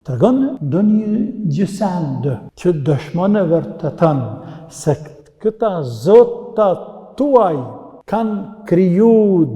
Tregon ndonjë gjësende që dëshmon e vërtetën se këta zotat tuaj kanë kriju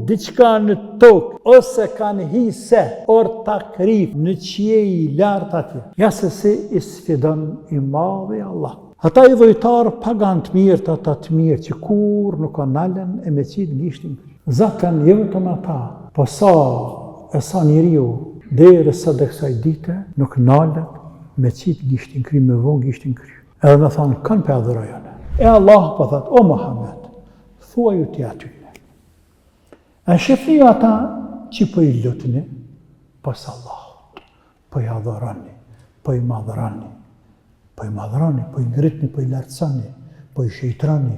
diçka në tokë, ose kanë hise, or ta krif në qiej I lartë atje. Ja se si I sfidon I madhi Allah. Ata I dhujtarë pagan të mirë, ata të mirë që kur nuk kanë nalen e me qitë gishtin. Zaten jo vetëm ata, po sa njeriu deri sa dhe kësaj dite nuk nalet me qitë gishtin kry, me vonë gishtin kry. Edhe me thonë, kanë për adhërojone. E Allah po thëtë, o Muhammed, thua ju tja ty. E shifri ata që po I lutni, pas Allah, po I adhërani, po I madhërani, po I madhërani, po I ngritni, po I lartësani, po I shejtrani,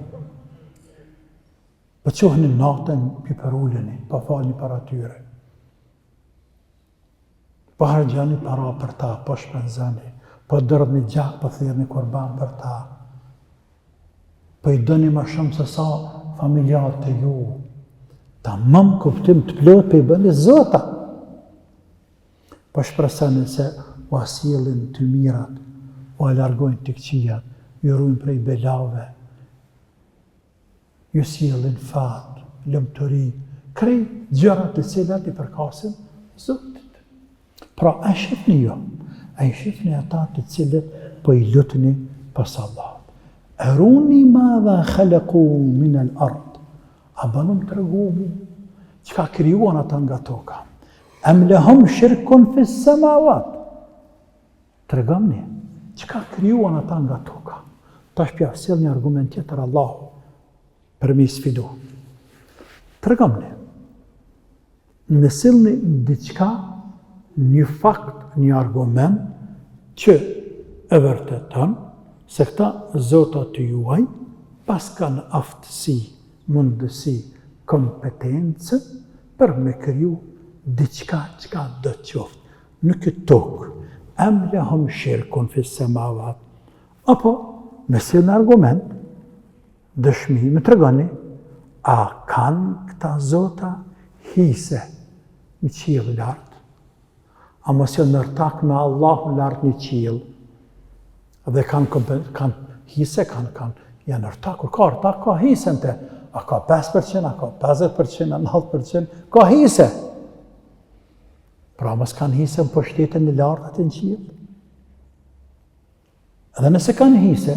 po qohni natën për përulleni, po falni para tyre, po hargjani para për ta, po shpenzani, po dërdni gjak, po thirrni kurban për ta, po I dëni ma shumë se sa familjarët e ju, ta mëm kuptim të plot për I bëni zota. Po shpresoni se u asilin të mirat, u alargojnë të këqijat, ju ruajnë prej belave, ju sjellin fat, lumturi, krej gjërat të cilat I përkasin Zotit. Pra, a shifni jo, a shifni ata të cilët po I lutni pas Allah. Aruni madha khalaqu min al-ard. A banum të regu mu, që ka kryuan ata nga toka. Am lahum shirkun fis samawat. Të regamni, që ka kryuan ata nga toka. Ta shpja sjell një argument tjetër Allahu, për mi sfidu. Të regamni, nësillni diçka, një fakt, një argument, që e vërteton, se këta zotat të juaj, pas kanë aftësi, mundësi, kompetencë, për me kriju diçka qka do të qoftë në këtë tokë. Am lahum shirkun fis samawat. Apo, nëse në argument, dëshmi, më tregoni, a kanë këta zota hise në qiell lartë? A mos janë nërtak me Allahu lartë një qiell? Dhe kanë hise, janë nërtak, kur ka nërtak, ka hisën të, a ka 5%, a ka 50%, a 90%, ka hise. Pra mos kanë hise në pushtetën e lartë atë në qiell? Edhe nëse kanë hise,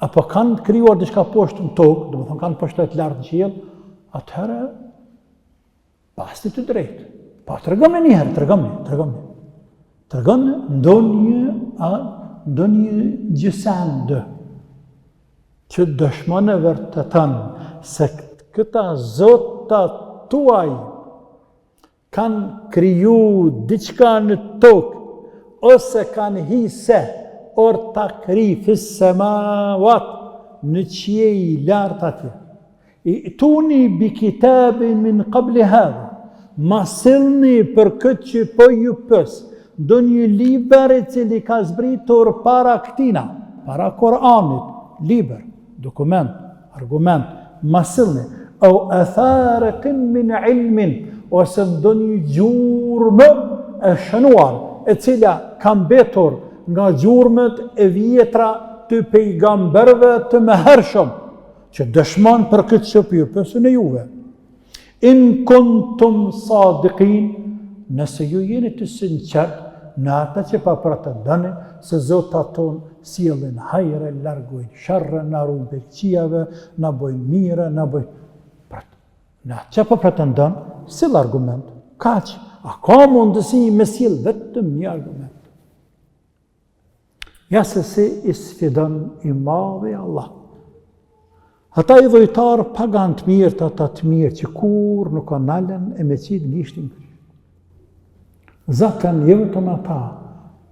apo kanë krijuar diçka poshtë në tokë, do të thonë kanë pushtet lartë në qiell, atëherë pasti të drejtë. Pa tregomni një herë, tregomni. Ndonjë gjësende që dëshmon e vërtetën se këta zotat tuaj kanë kriju diçka në tokë, ose kanë hise, or ta kri fis samawat, në qiej lartë atje. I'tuni bi kitabin min qabli hadha. Ma sillni për këtë që po ju pës, do një liber I cili ka zbritur para këtina, para Koranit, liber, dokument, argument, ma sillni, au atharekin min ilmin, ose do një gjurmë e shënuar, e cila kam betur nga gjurmët e vjetra të pejgamberve të mëhershëm, që dëshmon për këtë që po ju pësën e juve. In kuntum sadiqin, nëse ju jeni të sinqert në ata që pa pretendoni se zotat tonë sjellin hajre, largojnë sharre, na ruajnë prej këqijave, na bojnë mire, na bojnë. Në atë që pa pretendon, sill argument, kaq, a ka mundësi me sjell vetëm një argument. Ja se si I sfidon I madhi Allah. Ata I dhujtarë pagan të mirë, ata të mirë që kur nuk kanë nalen e me qitë gishtin kry. Zaten jo vetëm ata,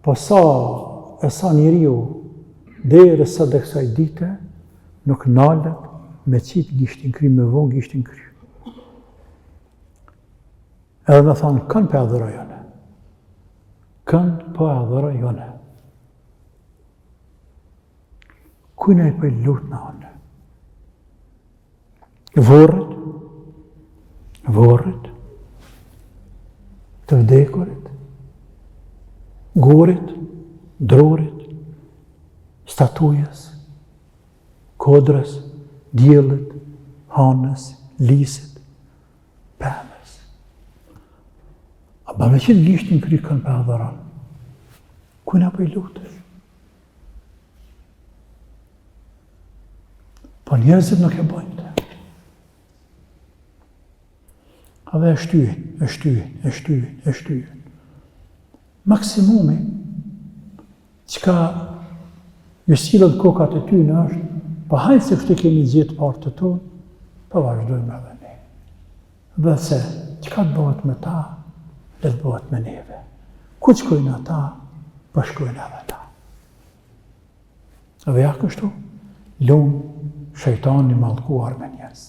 po sa njeriu deri sa dhe kësaj dite nuk nalet me qitë gishtin kry, me vonë gishtin kry. Edhe me thonë, kanë për adhërojone. Kanë për adhërojone. Kujna I për lutë në anë. Vorët, të vdekurit, Gorit, drorit, statujës, kodrës, diellit, hanës, lisit, pemës. A ba me qenë lishtin krykën për adhëran, kuna për i lutësh? Po njerëzit nuk e bojnë të. A dhe e shtyhen. Maksimumi, qka ju silët kokat e ty në është, pa hajtë se kështë kemi gjithë partë të tonë, pa vazhdojmë edhe ne. Dhe se, qka të bëhet me ta, dhe të bëhet me neve. Ku qkojnë ata, pa shkojnë edhe ta. Dhe ja kështu, lumë shejtani mallkuar me njerëz.